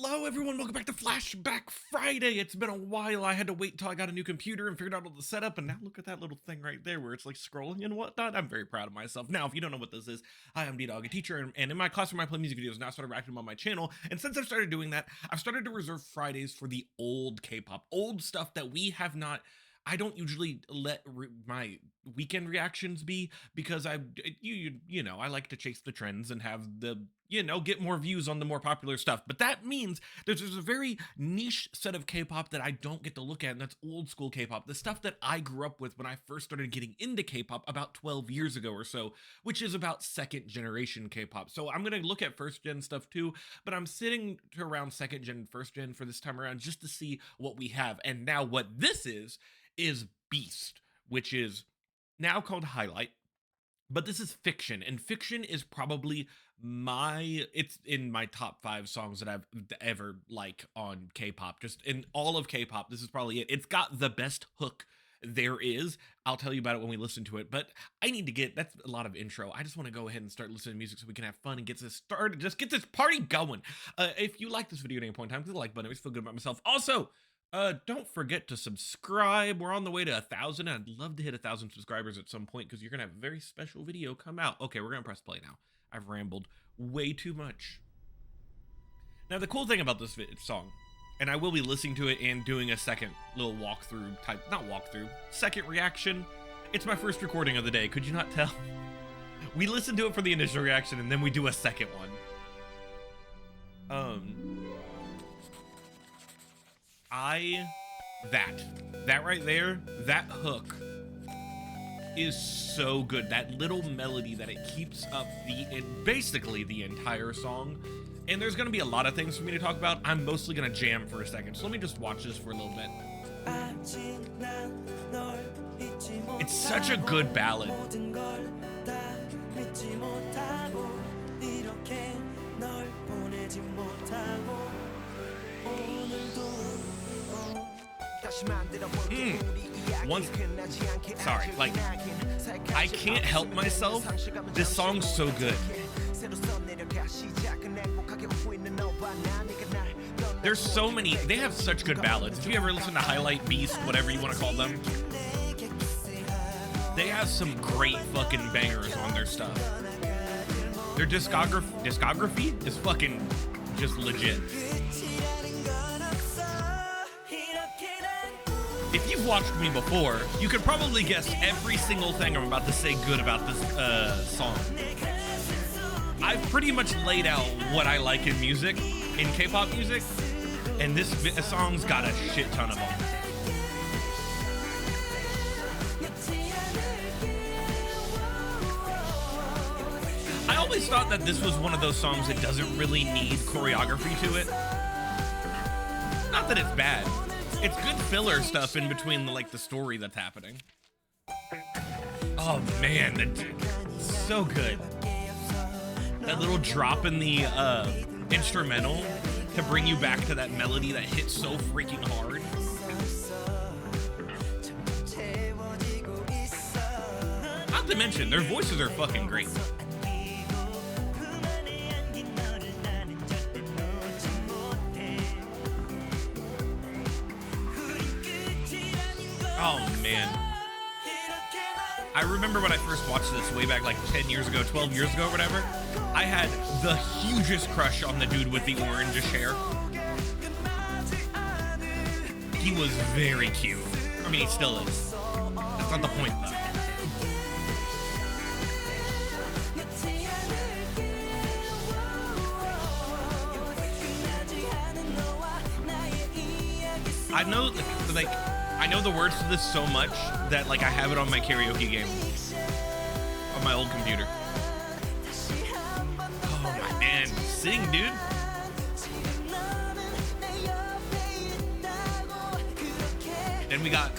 Hello, everyone. Welcome back to Flashback Friday. It's been a while. I had to wait until I got a new computer and figured out all the setup. And now look at that little thing right there where it's like scrolling and whatnot. I'm very proud of myself. Now, if you don't know what this is, hi, I'm Ddog, a teacher. And in my classroom, I play music videos. Now I started reacting on my channel. And since I've started doing that, I've started to reserve Fridays for the old K-pop, old stuff that we have not. I don't usually let my weekend reactions be because you know I like to chase the trends and have the get more views on the more popular stuff. But that means there's a very niche set of K-pop that I don't get to look at, and that's old school K-pop, the stuff that I grew up with when I first started getting into K-pop about 12 years ago or so, which is about second generation K-pop. So I'm gonna look at first gen stuff too, but I'm sitting to around second gen, first gen for this time around just to see what we have. And now what this is Beast, which is now called Highlight, but this is Fiction, and Fiction is probably it's in my top 5 songs that I've ever like on K-pop. Just in all of K-pop, this is probably it. It's got the best hook there is. I'll tell you about it when we listen to it, but I need to that's a lot of intro. I just want to go ahead and start listening to music so we can have fun and get this started, just get this party going. If you like this video at any point in time, click the like button. I just feel good about myself. Also, don't forget to subscribe. We're on the way to 1,000. I'd love to hit 1,000 subscribers at some point because you're gonna have a very special video come out. Okay, we're gonna press play now. I've rambled way too much. Now, the cool thing about this song, and I will be listening to it and doing a second little walkthrough type, not walkthrough, second reaction. It's my first recording of the day. Could you not tell? We listen to it for the initial reaction and then we do a second one. That right there, that hook is so good. That little melody that it keeps up basically the entire song. And there's gonna be a lot of things for me to talk about. I'm mostly gonna jam for a second. So let me just watch this for a little bit. It's such a good ballad. Sorry, like, I can't help myself. This song's so good. There's so many, they have such good ballads. If you ever listen to Highlight, Beast, whatever you want to call them, they have some great fucking bangers on their stuff. Their discography is fucking just legit. If you've watched me before, you could probably guess every single thing I'm about to say good about this song. I've pretty much laid out what I like in music, in K-pop music, and this song's got a shit ton of them. I always thought that this was one of those songs that doesn't really need choreography to it. Not that it's bad. It's good filler stuff in between the story that's happening. Oh man, that's so good. That little drop in the instrumental to bring you back to that melody that hits so freaking hard. Not to mention, their voices are fucking great. Oh man, I remember when I first watched this way back like 10 years ago, 12 years ago, whatever. I had the hugest crush on the dude with the orangish hair. He was very cute. I mean, he still is. That's not the point though. I know the words to this so much that I have it on my karaoke game on my old computer. Oh my man, sing, dude. Then we got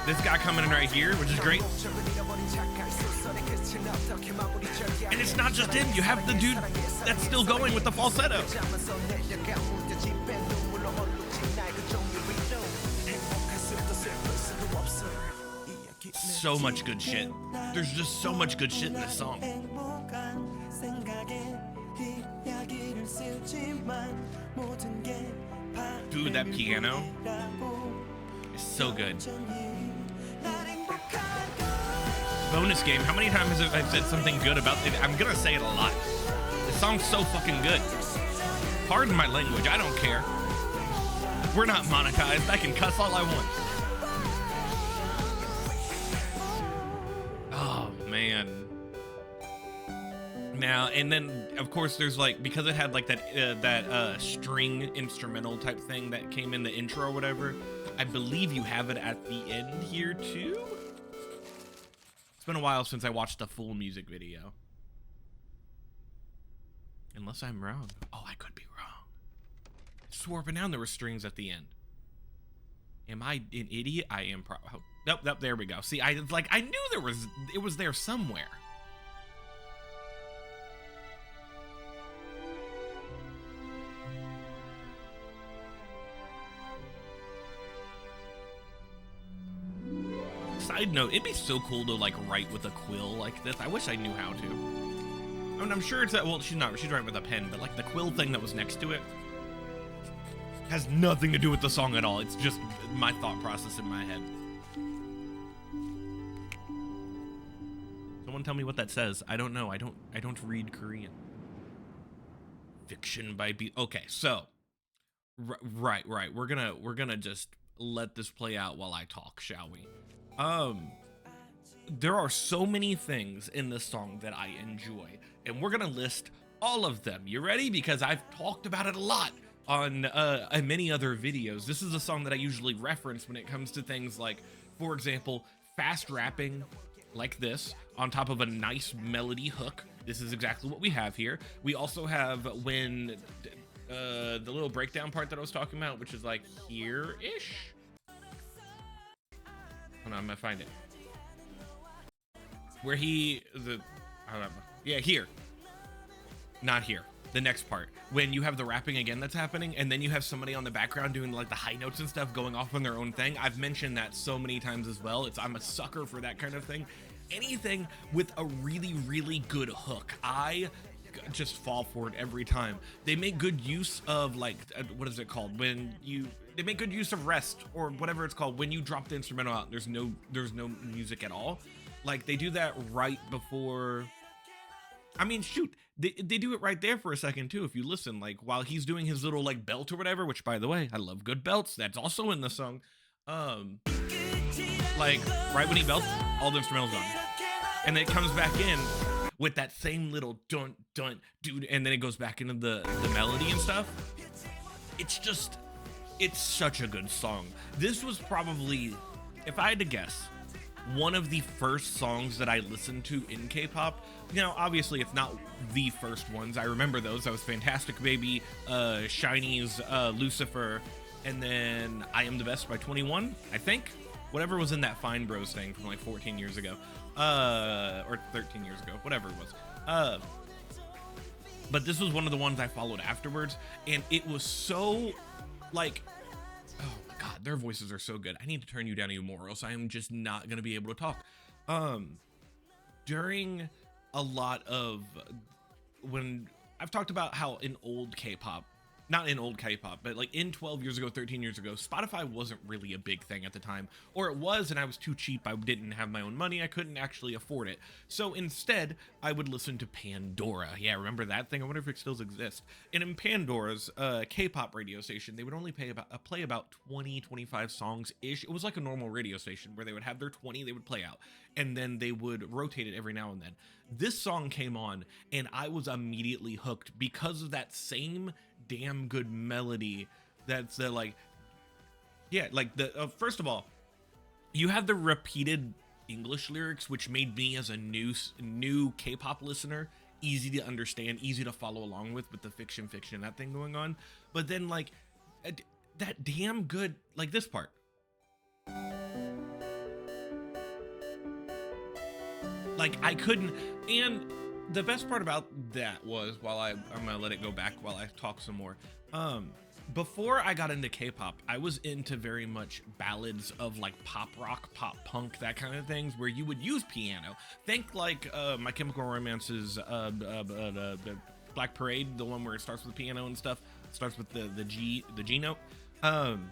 this guy coming in right here, which is great. And it's not just him, you have the dude that's still going with the falsetto. So much good shit. There's just so much good shit in this song. Dude, that piano is so good. Bonus game. How many times have I said something good about it? I'm gonna say it a lot. The song's so fucking good. Pardon my language, I don't care. We're not monetized. I can cuss all I want. Oh, man. Now, and then, of course, there's like, because it had like that string instrumental type thing that came in the intro or whatever, I believe you have it at the end here too. It's been a while since I watched the full music video. Unless I'm wrong. Oh, I could be wrong. I swore up and down there were strings at the end. Am I an idiot? I am nope, there we go. See, I knew it was there somewhere. Side note, it'd be so cool to like write with a quill like this. I wish I knew how to. I mean, I'm sure it's that, well, she's writing with a pen, but like the quill thing that was next to it has nothing to do with the song at all. It's just my thought process in my head. Someone tell me what that says. I don't know. I don't read Korean. Fiction by B. Okay, so right. We're gonna just let this play out while I talk, shall we? There are so many things in this song that I enjoy, and we're gonna list all of them. You ready? Because I've talked about it a lot on many other videos. This is a song that I usually reference when it comes to things like, for example, fast rapping like this on top of a nice melody hook. This is exactly what we have here. We also have when the little breakdown part that I was talking about, which is like here-ish. Hold on, I'm gonna find it. Where I don't know. Yeah, here. Not here. The next part. When you have the rapping again that's happening, and then you have somebody on the background doing like the high notes and stuff going off on their own thing. I've mentioned that so many times as well. I'm a sucker for that kind of thing. Anything with a really, really good hook. I just fall for it every time. They make good use of like, what is it called? They make good use of rest or whatever it's called. When you drop the instrumental out, there's no music at all. Like they do that right before. I mean, shoot, they do it right there for a second too. If you listen, like while he's doing his little like belt or whatever, which by the way, I love good belts. That's also in the song. Like right when he belts, all the instrumental's gone, and then it comes back in with that same little dun dun dude, and then it goes back into the melody and stuff. It's such a good song. This was probably, if I had to guess, one of the first songs that I listened to in K-pop. Now, obviously, it's not the first ones. I remember those. That was Fantastic Baby, Shiny's Lucifer, and then I Am the Best by 21, I think. Whatever was in that Fine Bros thing from like 14 years ago. Or 13 years ago, whatever it was. But this was one of the ones I followed afterwards, and it was so, like, oh my god, their voices are so good. I need to turn you down even more, or else I am just not gonna be able to talk. During a lot of, when I've talked about how in old K-pop, not in old K-pop, but like in 12 years ago, 13 years ago, Spotify wasn't really a big thing at the time, or it was, and I was too cheap. I didn't have my own money. I couldn't actually afford it. So instead, I would listen to Pandora. Yeah, remember that thing? I wonder if it still exists. And in Pandora's K-pop radio station, they would only play about 20, 25 songs-ish. It was like a normal radio station where they would have their 20 they would play out, and then they would rotate it every now and then. This song came on, and I was immediately hooked because of that same damn good melody. That's like, yeah, like the first of all, you have the repeated English lyrics, which made me as a new K-pop listener easy to understand, easy to follow along with the fiction that thing going on. But then like that damn good, like this part, like I couldn't. And the best part about that was, while I'm gonna let it go back while I talk some more. Before I got into K-pop, I was into very much ballads of like pop rock, pop punk, that kind of things, where you would use piano. Think like My Chemical Romance's Black Parade, the one where it starts with the piano and stuff, starts with the G note. Um,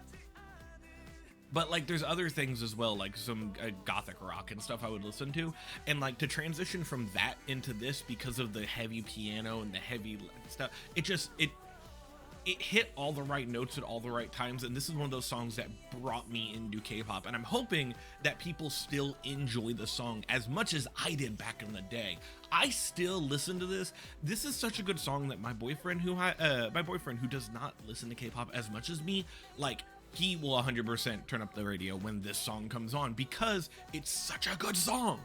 but like there's other things as well, like some gothic rock and stuff I would listen to, and like to transition from that into this because of the heavy piano and the heavy stuff, it hit all the right notes at all the right times, and this is one of those songs that brought me into K-pop, and I'm hoping that people still enjoy the song as much as I did back in the day. I still listen to this. This is such a good song that my boyfriend who does not listen to K-pop as much as me, like he will 100% turn up the radio when this song comes on because it's such a good song.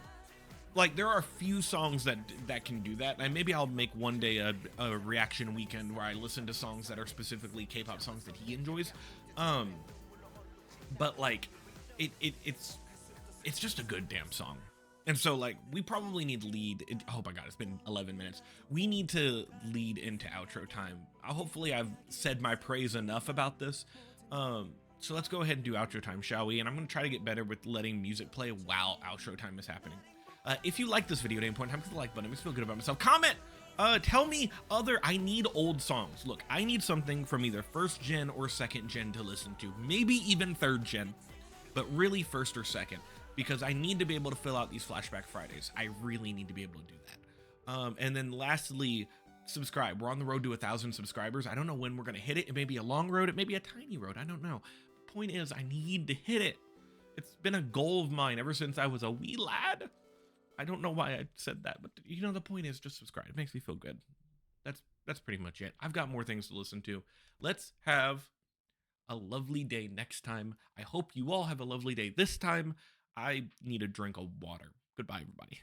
Like there are a few songs that can do that, and maybe I'll make one day a reaction weekend where I listen to songs that are specifically K-pop songs that he enjoys. But like it's just a good damn song. And so like we probably need oh my god, it's been 11 minutes. We need to lead into outro time. Hopefully I've said my praise enough about this. So let's go ahead and do outro time, shall we? And I'm gonna try to get better with letting music play while outro time is happening. If you like this video at any point in time, hit the like button. It makes me feel good about myself. Comment! Tell me I need old songs. Look, I need something from either first gen or second gen to listen to. Maybe even third gen, but really first or second, because I need to be able to fill out these Flashback Fridays. I really need to be able to do that. And then lastly, subscribe. We're on the road to 1,000 subscribers. I don't know when we're gonna hit it. It may be a long road. It may be a tiny road. I don't know. Point is, I need to hit it. It's been a goal of mine ever since I was a wee lad. I don't know why I said that, but you know, the point is just subscribe. It makes me feel good. That's pretty much it. I've got more things to listen to. Let's have a lovely day next time. I hope you all have a lovely day this time. I need a drink of water. Goodbye, everybody.